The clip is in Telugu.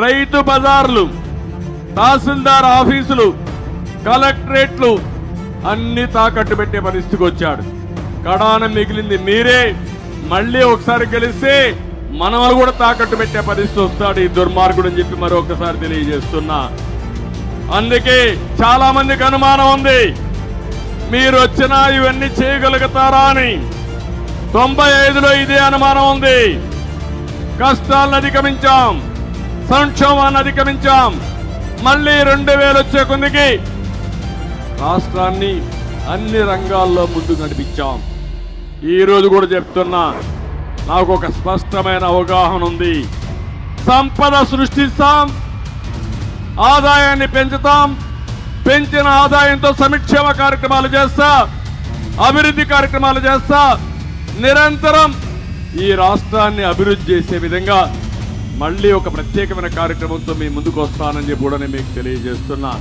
రైతు బజార్లు, తహసీల్దార్ ఆఫీసులు, కలెక్టరేట్లు అన్ని తాకట్టు పెట్టే పరిస్థితికి వచ్చాడు. కడాన మిగిలింది మీరే. మళ్ళీ ఒకసారి గెలిస్తే మనవలు కూడా తాకట్టు పెట్టే పరిస్థితి వస్తాడు ఈ దుర్మార్గుడు అని చెప్పి మరొకసారి తెలియజేస్తున్నా. అందుకే చాలా మందికి అనుమానం ఉంది, మీరు వచ్చినా ఇవన్నీ చేయగలుగుతారా అని. 95లో ఇదే అనుమానం ఉంది. కష్టాలను అధిగమించాం, సంక్షోభాన్ని అధిగమించాం. మళ్ళీ 2000 వచ్చే కొందికి రాష్ట్రాన్ని అన్ని రంగాల్లో ముందుకు నడిపించాం. ఈ రోజు కూడా చెప్తున్నా, నాకు ఒక స్పష్టమైన అవగాహన ఉంది. సంపద సృష్టిస్తాం, ఆదాయాన్ని పెంచుతాం, పెంచిన ఆదాయంతో సంక్షేమ కార్యక్రమాలు చేస్తా, అభివృద్ధి కార్యక్రమాలు చేస్తా, నిరంతరం ఈ రాష్ట్రాన్ని అభివృద్ధి చేసే విధంగా మళ్ళీ ఒక ప్రత్యేకమైన కార్యక్రమంతో మీ ముందుకు వస్తానని చెప్పి కూడా నేను మీకు తెలియజేస్తున్నా.